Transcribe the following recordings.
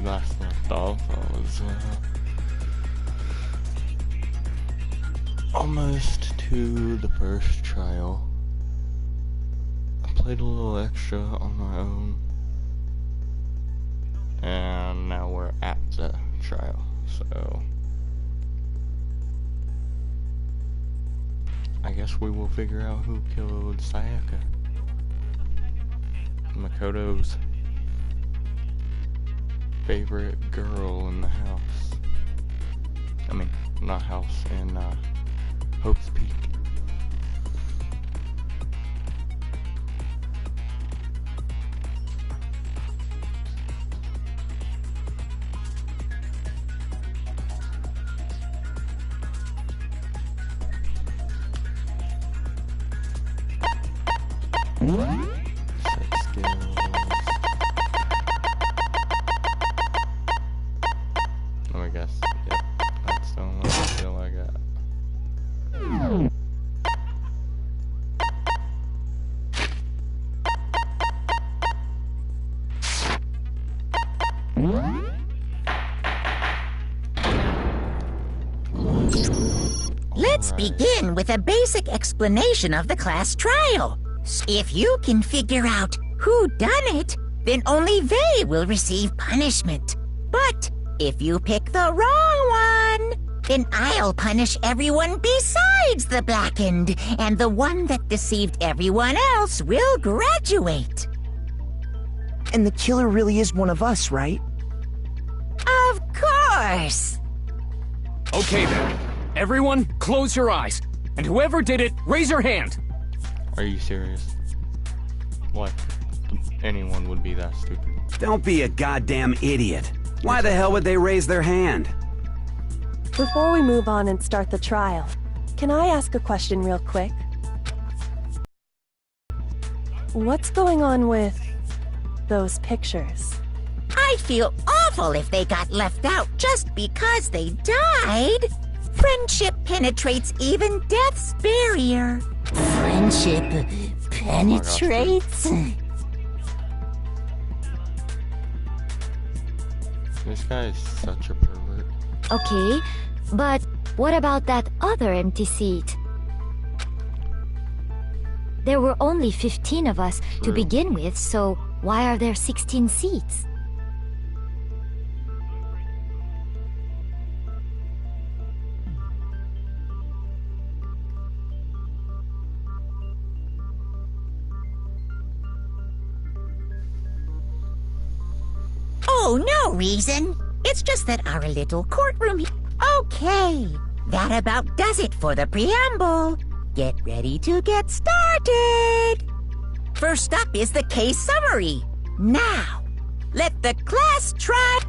last left off, I was almost to the first trial. I played a little extra on my own, and now we're at the trial, so I guess we will figure out who killed Sayaka, Makoto's favorite girl in the house. I mean, not house, in Hope's Peak. Set skills. Oh, I guess. Yep. That's the only skill I got. Let's begin with a basic explanation of the class trial. If you can figure out who done it, then only they will receive punishment. But if you pick the wrong one, then I'll punish everyone besides the blackened, and the one that deceived everyone else will graduate. And the killer really is one of us, right? Of course! Okay then. Everyone, close your eyes. And whoever did it, raise your hand. Are you serious? What? Anyone would be that stupid. Don't be a goddamn idiot. Why the hell would they raise their hand? Before we move on and start the trial, can I ask a question real quick? What's going on with those pictures? I'd feel awful if they got left out just because they died. Friendship penetrates even death's barrier. Friendship penetrates? This guy is such a pervert. Okay, but what about that other empty seat? There were only 15 of us to begin with, so why are there 16 seats? Oh, no reason. It's just that our little courtroom... Okay, that about does it for the preamble. Get ready to get started. First up is the case summary. Now, let the class try...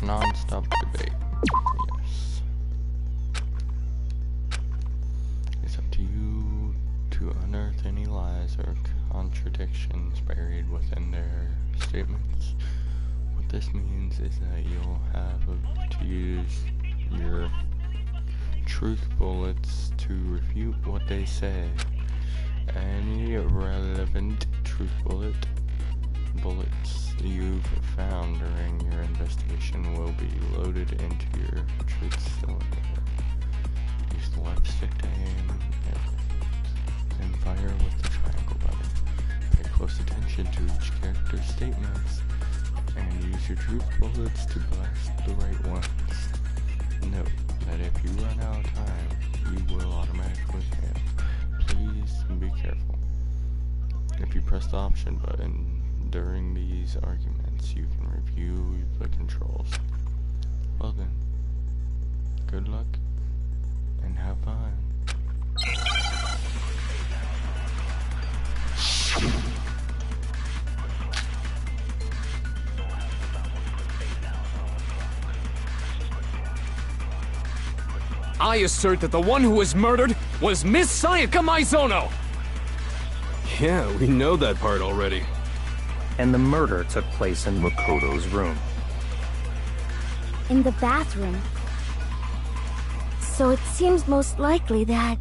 Non-stop debate. Yes. It's up to you to unearth any lies or contradictions buried within their statements. What this means is that you'll have to use your truth bullets to refute what they say. Any relevant truth bullets you've found during your investigation will be loaded into your truth cylinder. Use the left stick to aim and fire with the triangle button. Pay close attention to each character's statements and use your truth bullets to blast the right ones. Note that if you run out of time, you will automatically fail. Please be careful. If you press the option button during these arguments, you can review the controls. Well then, good luck and have fun. I assert that the one who was murdered was Miss Sayaka Maizono! Yeah, we know that part already. And the murder took place in Makoto's room. In the bathroom. So it seems most likely that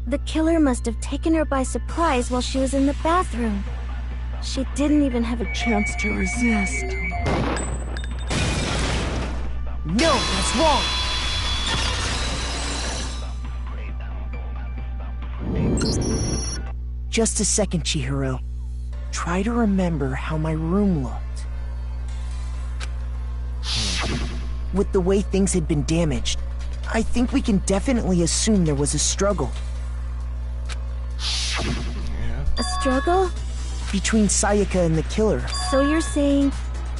The killer must have taken her by surprise while she was in the bathroom. She didn't even have a chance to resist. No, that's wrong! Just a second, Chihiro. Try to remember how my room looked. With the way things had been damaged, I think we can definitely assume there was a struggle. A struggle? Between Sayaka and the killer. So you're saying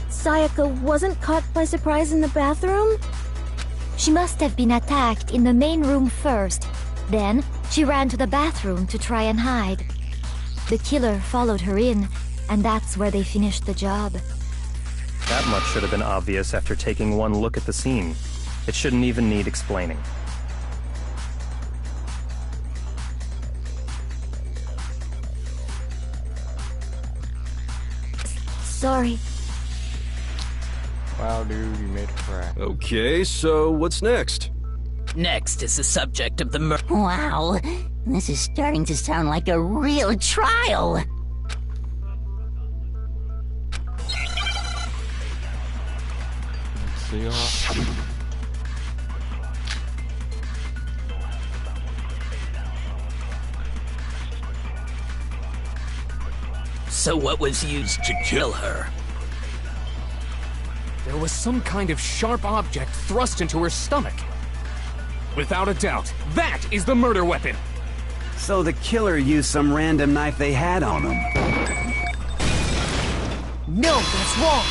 Sayaka wasn't caught by surprise in the bathroom? She must have been attacked in the main room first. Then, she ran to the bathroom to try and hide. The killer followed her in, and that's where they finished the job. That much should have been obvious after taking one look at the scene. It shouldn't even need explaining. Sorry. Wow, dude, you made a crack. Okay, so what's next? Next is the subject of the murder. Wow, this is starting to sound like a real trial. See y'all. So what was used to kill her? There was some kind of sharp object thrust into her stomach. Without a doubt, that is the murder weapon. So the killer used some random knife they had on him. No, that's wrong!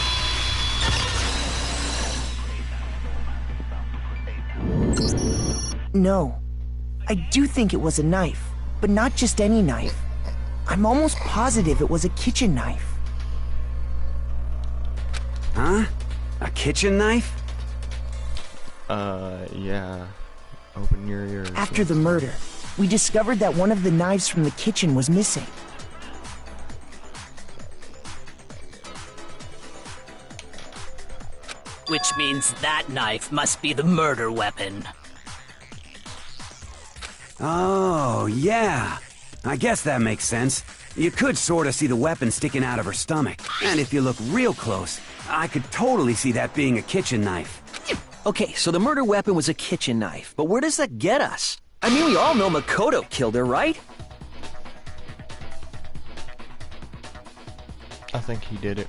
No. I do think it was a knife, but not just any knife. I'm almost positive it was a kitchen knife. Huh? A kitchen knife? Yeah. Open your ears. After the murder, we discovered that one of the knives from the kitchen was missing. Which means that knife must be the murder weapon. Oh, yeah. I guess that makes sense. You could sort of see the weapon sticking out of her stomach. And if you look real close, I could totally see that being a kitchen knife. Okay, so the murder weapon was a kitchen knife, but where does that get us? I mean, we all know Makoto killed her, right? I think he did it.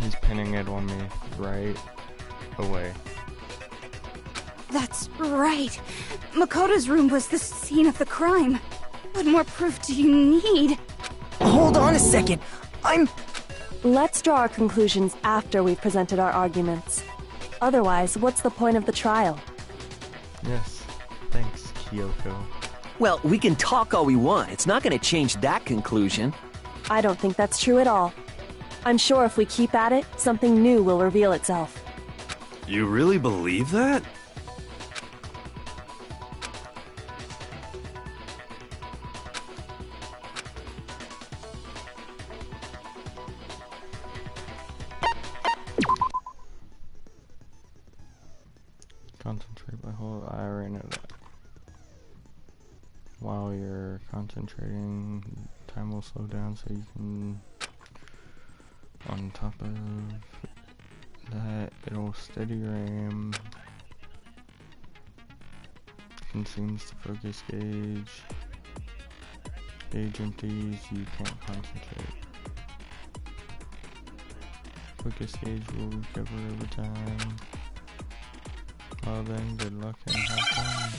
He's pinning it on me right away. That's right. Makoto's room was the scene of the crime. What more proof do you need? Hold on a second. Let's draw our conclusions after we've presented our arguments. Otherwise, what's the point of the trial? Yes. Thanks, Kyoko. Well, we can talk all we want. It's not going to change that conclusion. I don't think that's true at all. I'm sure if we keep at it, something new will reveal itself. You really believe that? Concentrate by hold. I already know that. While you're concentrating, time will slow down so you can. On top of that, it'll steady your aim. Consumes the focus gauge. Gauge empties, you can't concentrate. Focus gauge will recover over time. Well then, good luck and have fun.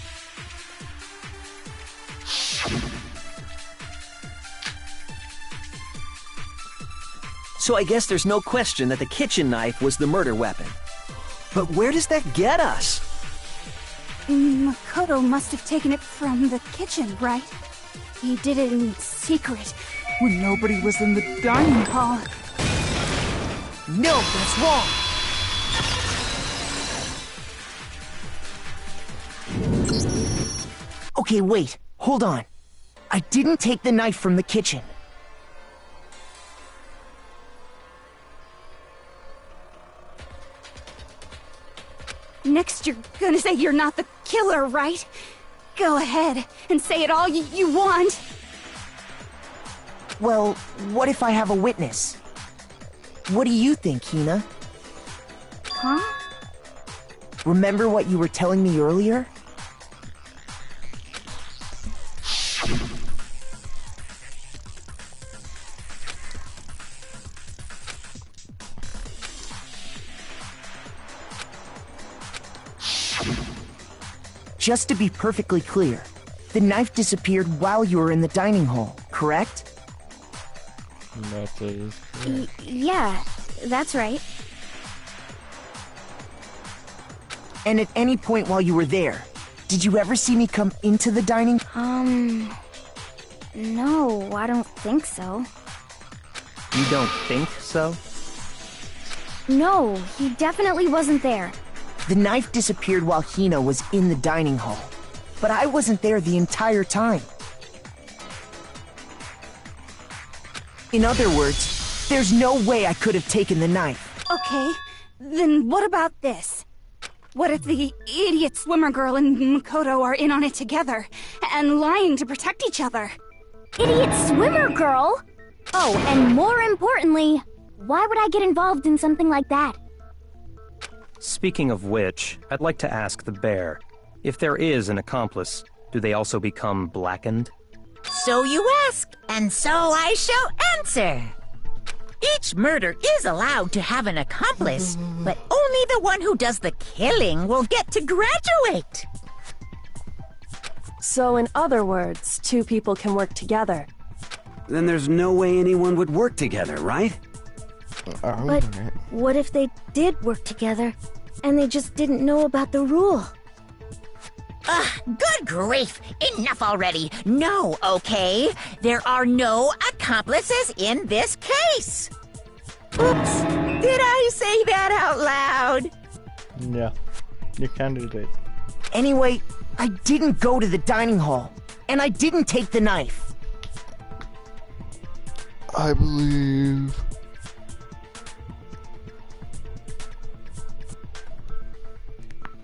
So I guess there's no question that the kitchen knife was the murder weapon. But where does that get us? Makoto must have taken it from the kitchen, right? He did it in secret, when nobody was in the dining hall. No, that's wrong! Okay, wait. Hold on. I didn't take the knife from the kitchen. Next, you're gonna say you're not the killer, right? Go ahead and say it all you want. Well, what if I have a witness? What do you think, Hina? Huh? Remember what you were telling me earlier? Just to be perfectly clear, the knife disappeared while you were in the dining hall, correct? That is correct. Yeah, that's right. And at any point while you were there, did you ever see me come into the dining? No, I don't think so. You don't think so? No, he definitely wasn't there. The knife disappeared while Hina was in the dining hall, but I wasn't there the entire time. In other words, there's no way I could have taken the knife. Okay, then what about this? What if the idiot swimmer girl and Makoto are in on it together, and lying to protect each other? Idiot swimmer girl? Oh, and more importantly, why would I get involved in something like that? Speaking of which, I'd like to ask the bear, if there is an accomplice, do they also become blackened? So you ask, and so I shall answer. Each murder is allowed to have an accomplice, but only the one who does the killing will get to graduate. So in other words, two people can work together. Then there's no way anyone would work together, right? But what if they did work together, and they just didn't know about the rule? Good grief! Enough already! No, okay? There are no accomplices in this case! Oops! Did I say that out loud? Yeah, you kinda did. Anyway, I didn't go to the dining hall, and I didn't take the knife. I believe...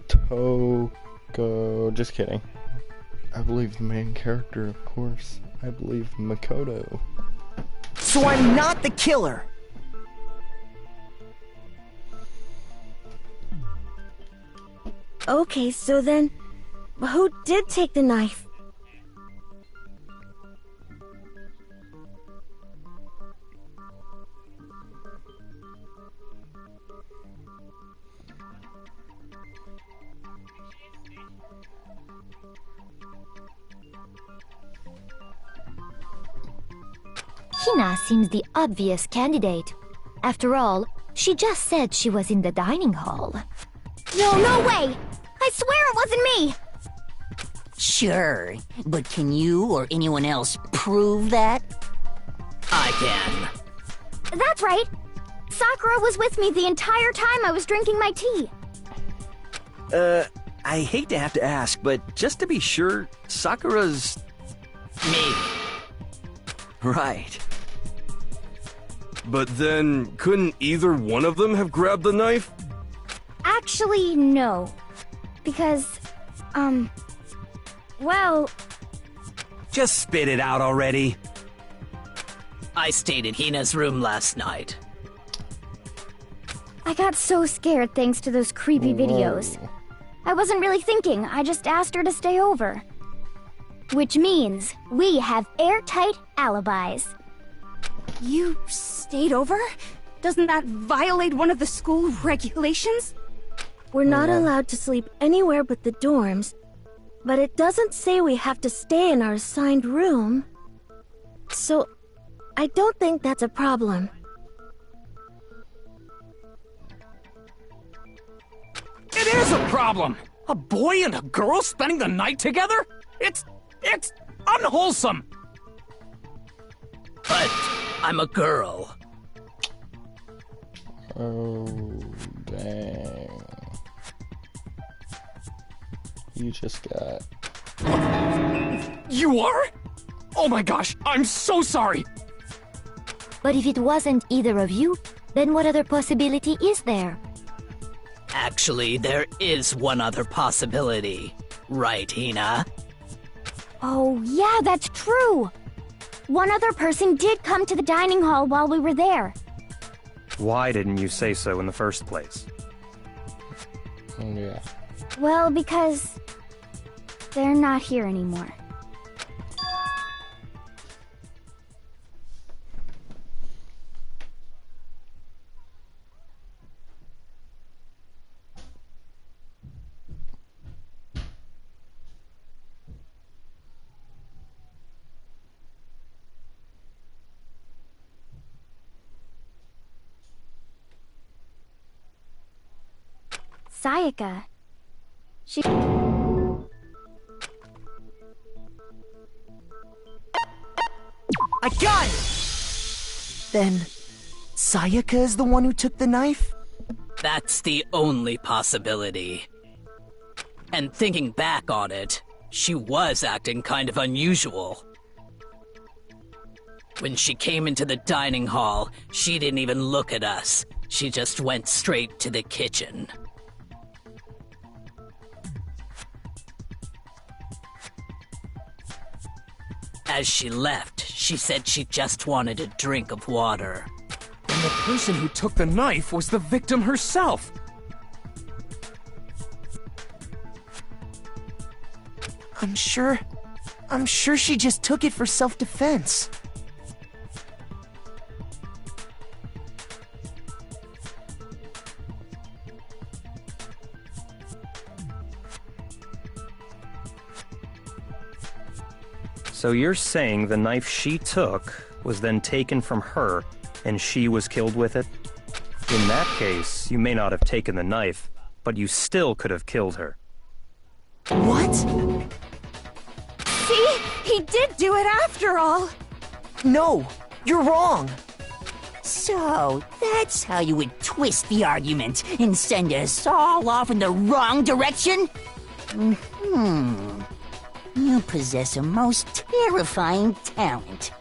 Toko... Just kidding. I believe the main character, of course. I believe Makoto. So I'm not the killer! Okay, so then, who did take the knife? Hina seems the obvious candidate. After all, she just said she was in the dining hall. No way! I swear it wasn't me! Sure, but can you or anyone else prove that? I can. That's right! Sakura was with me the entire time I was drinking my tea. I hate to have to ask, but just to be sure, Sakura's... Me. Right. But then, couldn't either one of them have grabbed the knife? Actually, no. Because, well... Just spit it out already. I stayed in Hina's room last night. I got so scared thanks to those creepy videos. I wasn't really thinking, I just asked her to stay over. Which means we have airtight alibis. You stayed over? Doesn't that violate one of the school regulations? We're not allowed to sleep anywhere but the dorms, but it doesn't say we have to stay in our assigned room. So, I don't think that's a problem. It is a problem! A boy and a girl spending the night together? It's unwholesome! But I'm a girl. Oh, dang. You just got... You are? Oh my gosh, I'm so sorry! But if it wasn't either of you, then what other possibility is there? Actually, there is one other possibility. Right, Hina? Oh, yeah, that's true. One other person did come to the dining hall while we were there. Why didn't you say so in the first place? Yeah. Well, because they're not here anymore. Sayaka. She... I got it! Then, Sayaka is the one who took the knife? That's the only possibility. And thinking back on it, she was acting kind of unusual. When she came into the dining hall, she didn't even look at us. She just went straight to the kitchen. As she left, she said she just wanted a drink of water. And the person who took the knife was the victim herself. I'm sure she just took it for self-defense. So you're saying the knife she took was then taken from her, and she was killed with it? In that case, you may not have taken the knife, but you still could have killed her. What? See? He did do it after all! No, you're wrong! So, that's how you would twist the argument and send us all off in the wrong direction? You possess a most terrifying talent.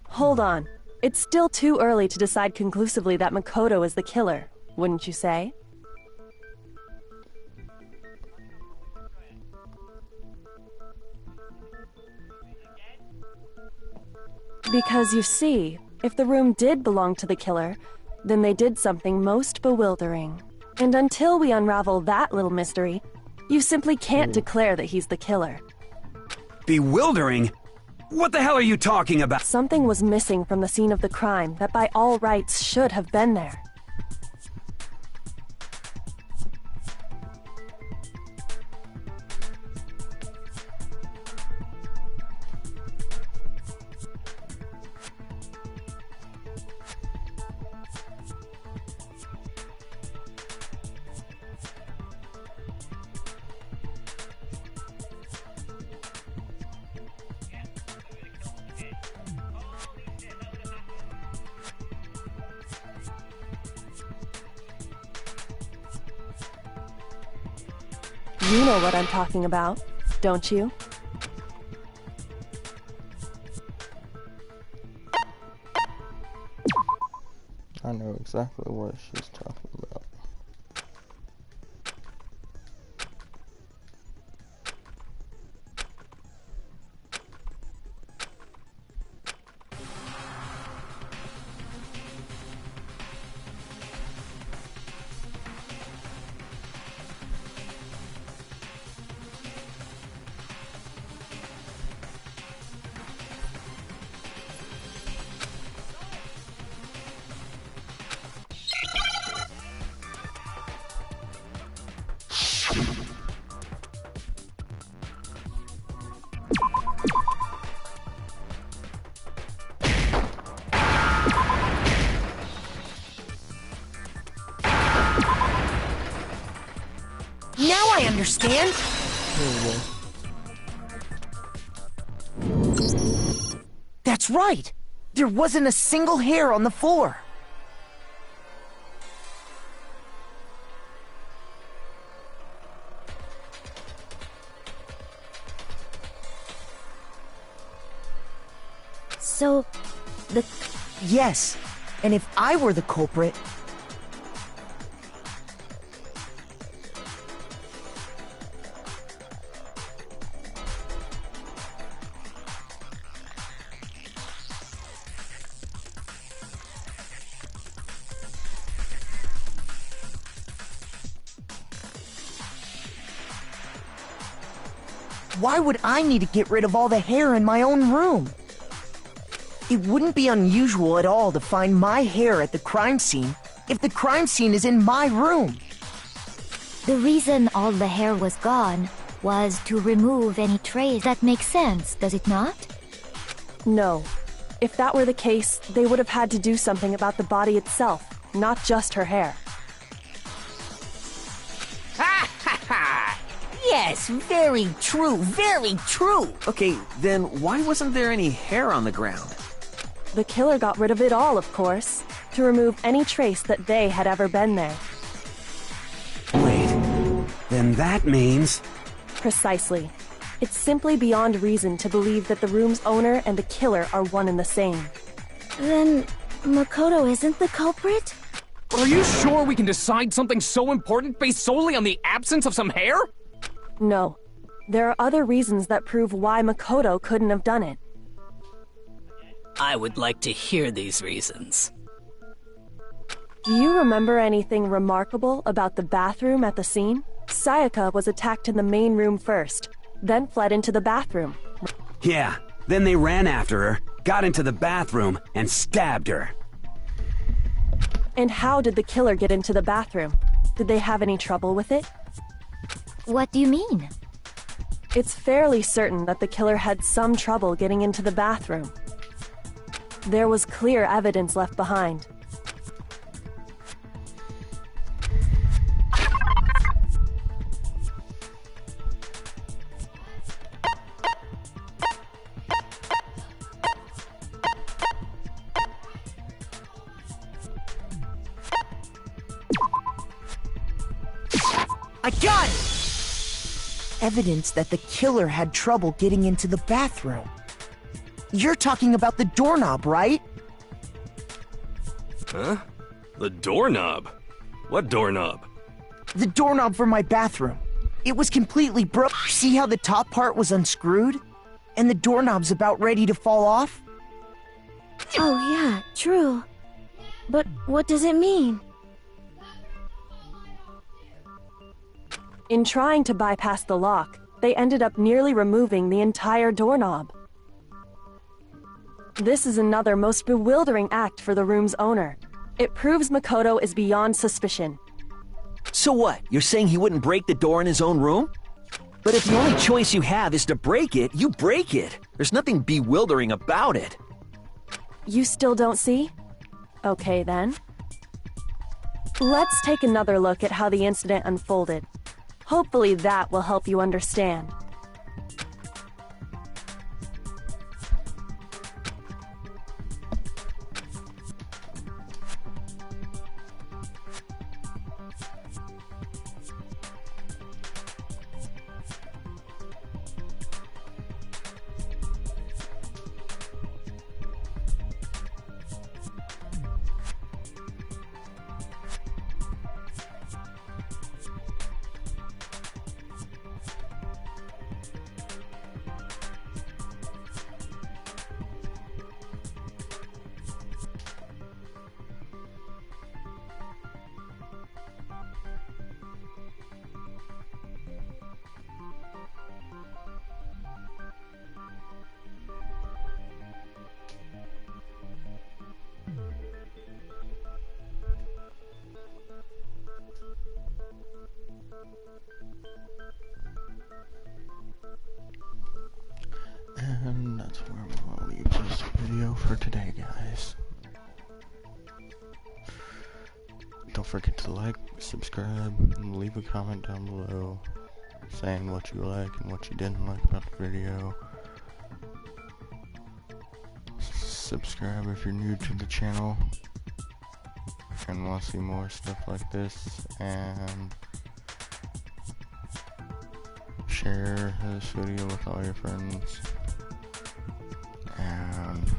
Hold on. It's still too early to decide conclusively that Makoto is the killer, wouldn't you say? Because you see, if the room did belong to the killer, then they did something most bewildering. And until we unravel that little mystery, you simply can't declare that he's the killer. Bewildering? What the hell are you talking about? Something was missing from the scene of the crime that by all rights should have been there. You know what I'm talking about, don't you? I know exactly what she's talking about. Now I understand! That's right! There wasn't a single hair on the floor! So, the... Yes, and if I were the culprit... Why would I need to get rid of all the hair in my own room? It wouldn't be unusual at all to find my hair at the crime scene if the crime scene is in my room. The reason all the hair was gone was to remove any trace. That makes sense, does it not? No. If that were the case, they would have had to do something about the body itself, not just her hair. Ha ha ha! Yes, very true, very true! Okay, then why wasn't there any hair on the ground? The killer got rid of it all, of course, to remove any trace that they had ever been there. Wait, then that means... Precisely. It's simply beyond reason to believe that the room's owner and the killer are one and the same. Then Makoto isn't the culprit? Are you sure we can decide something so important based solely on the absence of some hair? No. There are other reasons that prove why Makoto couldn't have done it. I would like to hear these reasons. Do you remember anything remarkable about the bathroom at the scene? Sayaka was attacked in the main room first, then fled into the bathroom. Yeah, then they ran after her, got into the bathroom, and stabbed her. And how did the killer get into the bathroom? Did they have any trouble with it? What do you mean? It's fairly certain that the killer had some trouble getting into the bathroom. There was clear evidence left behind. I got it! Evidence that the killer had trouble getting into the bathroom. You're talking about the doorknob, right? Huh? The doorknob? What doorknob? The doorknob for my bathroom. It was completely broke. See how the top part was unscrewed? And the doorknob's about ready to fall off? Oh yeah, true. But what does it mean? In trying to bypass the lock, they ended up nearly removing the entire doorknob. This is another most bewildering act for the room's owner. It proves Makoto is beyond suspicion. So what? You're saying he wouldn't break the door in his own room? But if the only choice you have is to break it, you break it. There's nothing bewildering about it. You still don't see? Okay then. Let's take another look at how the incident unfolded. Hopefully that will help you understand. And that's where we'll leave this video for today, guys. Don't forget to like, subscribe, and leave a comment down below saying what you like and what you didn't like about the video. Subscribe if you're new to the channel and want to see more stuff like this, and share this video with all your friends. And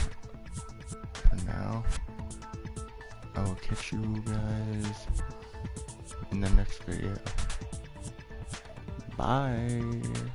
catch you guys in the next video. Bye.